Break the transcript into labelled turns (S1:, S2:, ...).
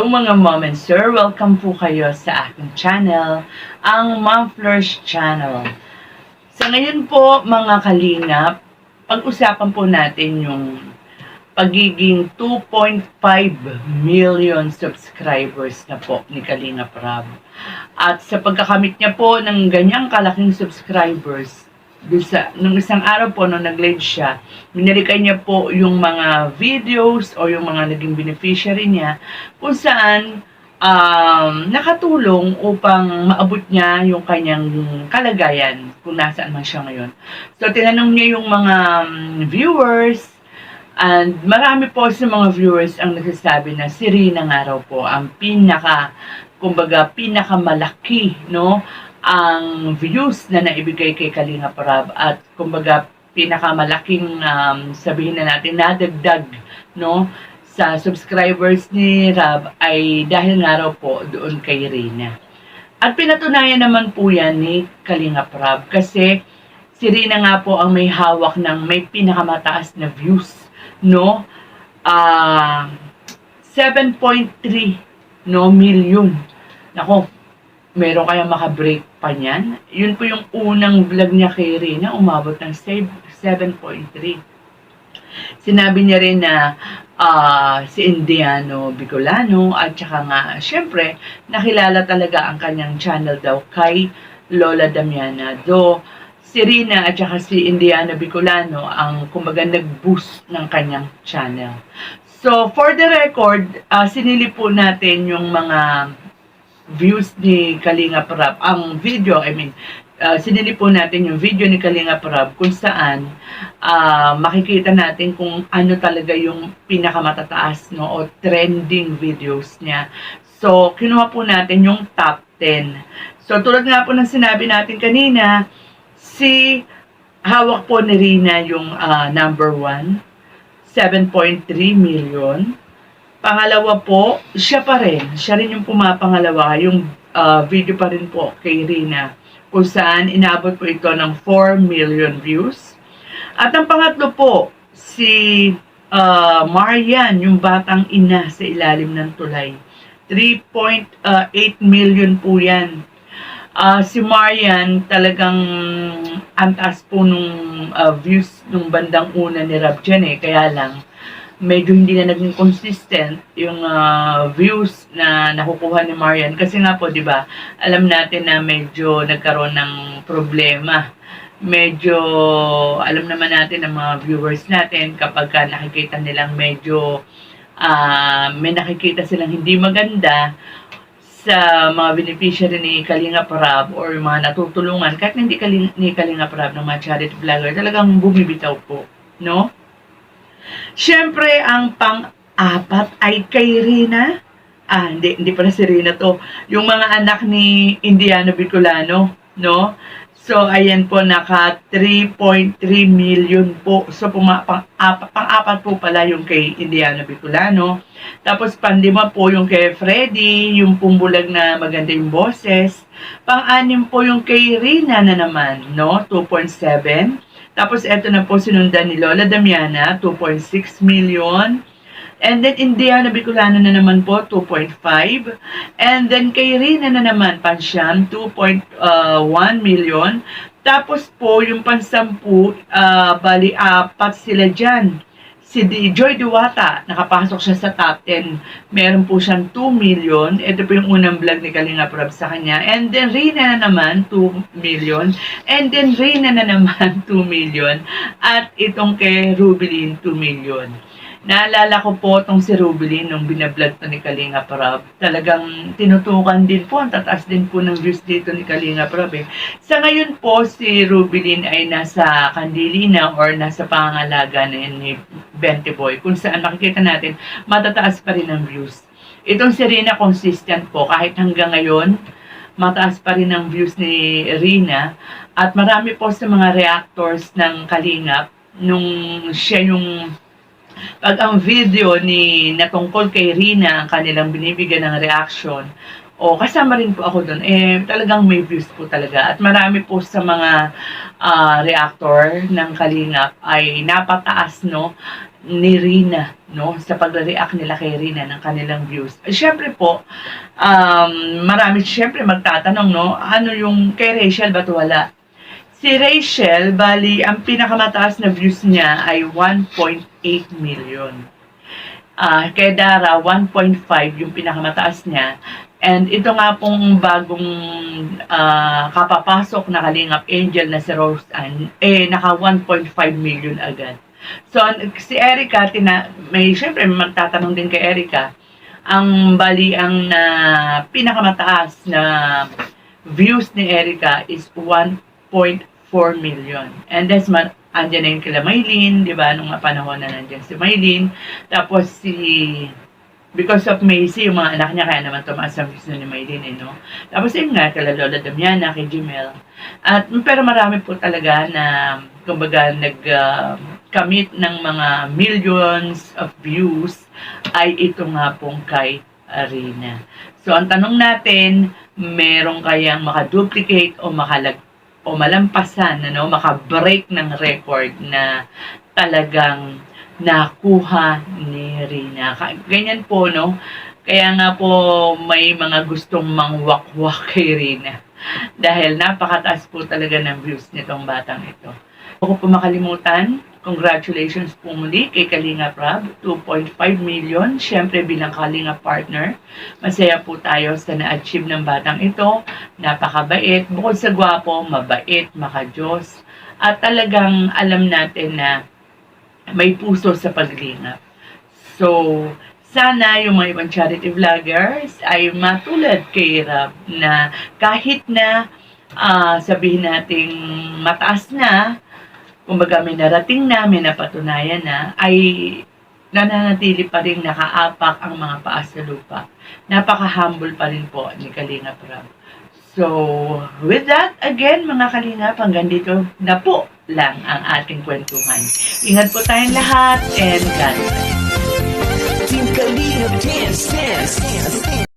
S1: mga mom and sir, welcome po kayo sa aking channel, ang Mom Flourish Channel. Sa ngayon po mga kalingap, pag-usapan po natin yung pagiging 2.5 million subscribers na po ni Kalingap Rab. At sa pagkakamit niya po ng ganyang kalaking subscribers, nung isang araw po, nung nag-live siya, binalikan niya po yung mga videos o yung mga naging beneficiary niya kung saan nakatulong upang maabot niya yung kanyang kalagayan kung nasaan man siya ngayon. So, tinanong niya yung mga viewers, and marami po sa mga viewers ang nagsasabi na si Rina nga raw po ang pinakamalaki, no, ang views na naibigay kay Kalingap Rab at kumbaga pinakamalaking sabihin na natin nadagdag, no, sa subscribers ni Rab ay dahil nga raw po doon kay Rina. At pinatunayan naman po yan ni Kalingap Rab kasi si Rina nga po ang may hawak ng may pinakamataas na views, no, 7.3 no million. Nako, meron kaya makabreak pa niyan? Yun po yung unang vlog niya kay Rina, umabot ng 7.3. Sinabi niya rin na si Indiano Bicolano at saka nga, syempre, nakilala talaga ang kanyang channel daw kay Lola Damiana. Do si Rina at saka si Indiano Bicolano ang kumbaga nag-boost ng kanyang channel. So, for the record, sinili po natin yung mga views ni Kalingap Rab, ang video, sinili po natin yung video ni Kalingap Rab kung saan makikita natin kung ano talaga yung pinakamatataas, no, o trending videos niya. So, kinuha po natin yung top 10. So, tulad nga po ng sinabi natin kanina, si hawak po ni Rina yung number 1, 7.3 million. Pangalawa po, siya rin yung pumapangalawa, yung video pa rin po kay Rina, kung saan inabot po ito ng 4 million views. At ang pangatlo po, si Marian, yung batang ina sa ilalim ng tulay. 3.8 million po yan. Si Marian, talagang antas po nung views nung bandang una ni Rab dyan kaya lang, medyo hindi na naging consistent yung views na nakukuha ni Marian. Kasi nga po, di ba, alam natin na medyo nagkaroon ng problema. Medyo, alam naman natin ng mga viewers natin, kapag nakikita nilang medyo, may nakikita silang hindi maganda sa mga beneficiary ni Kalingap Rab or mga natutulungan, kahit hindi ni Kalingap Rab ng mga charity vlogger, talagang bumibitaw po, no? Siyempre, ang pang-apat ay kay Rina. Hindi pala si Rina to. Yung mga anak ni Indiano Bicolano, no? So, ayan po, naka 3.3 million po. So, pang-apat po pala yung kay Indiano Bicolano. Tapos, pang-lima po yung kay Freddy, yung pumbulag na maganda yung boses. Pang-anim po yung kay Rina na naman, no? 2.7. Tapos, eto na po sinundan ni Lola Damiana, 2.6 million. And then, Indiano Bicolano na naman po, 2.5. And then, kay Rina na naman, pansyam, 2.1 million. Tapos po, yung pansampu, bali, 4 sila dyan. Si Joy Diwata, nakapasok siya sa top 10. Meron po siyang 2 million. Ito po yung unang vlog ni Kalingap Rab sa kanya. And then, Rina na naman, 2 million. And then, Rina na naman, 2 million. At itong kay Rubilin, 2 million. Naalala ko po itong si Rubilin nung binablog to ni Kalingap Rab. Talagang tinutukan din po, ang tataas din po ng views dito ni Kalingap Rab. Sa ngayon po, si Rubilin ay nasa Kandilina or nasa pangangalaga ni Bente Boy, kung saan makikita natin matataas pa rin ang views. Itong si Rina consistent po, kahit hanggang ngayon, mataas pa rin ang views ni Rina. At marami po sa mga reactors ng Kalingap, nung siya yung pag ang video ni natungkol kay Rina, ang kanilang binibigyan ng reaction, kasama rin po ako doon, talagang may views po talaga. At marami po sa mga reactor ng Kalingap ay napataas, no? ni Rina, no? Sa pagre-react nila kay Rina ng kanilang views. Siyempre po, marami siyempre magtatanong, no? Ano yung kay Rachel ba't wala? Si Rachel, bali, ang pinakamataas na views niya ay 1.8 million. Kay Dara, 1.5 yung pinakamataas niya. And ito nga pong bagong kapapasok na Kalingap Angel na si Rose Ann, naka 1.5 million agad. So, si Erica, syempre magtatanong din kay Erica, ang pinakamataas na views ni Erica is 1.4 million. And that's andyan na yung kila Maylin, di ba? Nung panahon na nandiyan si Maylin. Tapos because of Macy, yung mga anak niya, kaya naman tumaas ang views ni Maylin, no? Tapos yun nga, kala Lola Damiana, kay Jimel. Pero marami po talaga na, kumbaga, nag-commit ng mga millions of views ay ito nga pong kay Arena. So, ang tanong natin, meron kayang makaduplicate o malampasan, maka-break ng record na talagang nakuha ni Rina. Ganyan po, no? Kaya nga po may mga gustong mangwakwak kay Rina. Dahil napakataas po talaga ng views nitong batang ito. Huwag po makalimutan, congratulations po muli kay Kalinga Prab, 2.5 million. Siyempre bilang Kalinga partner, masaya po tayo sa na-achieve ng batang ito. Napakabait, bukod sa gwapo, mabait, makajos. At talagang alam natin na may puso sa paglingap. So, sana yung mga ibang charity vloggers ay matulad kay Rab na kahit na sabihin nating mataas na, kumbaga may narating na, may napatunayan na, ay nananatili pa rin nakaapak ang mga paa sa lupa. Napaka-humble pa rin po ni Kalinga Prab. So, with that, again, mga Kalingap, hanggang dito na po lang ang ating kwentuhan. Ingat po tayong lahat and God bless.
S2: Team Kalingap, dance, dance, dance.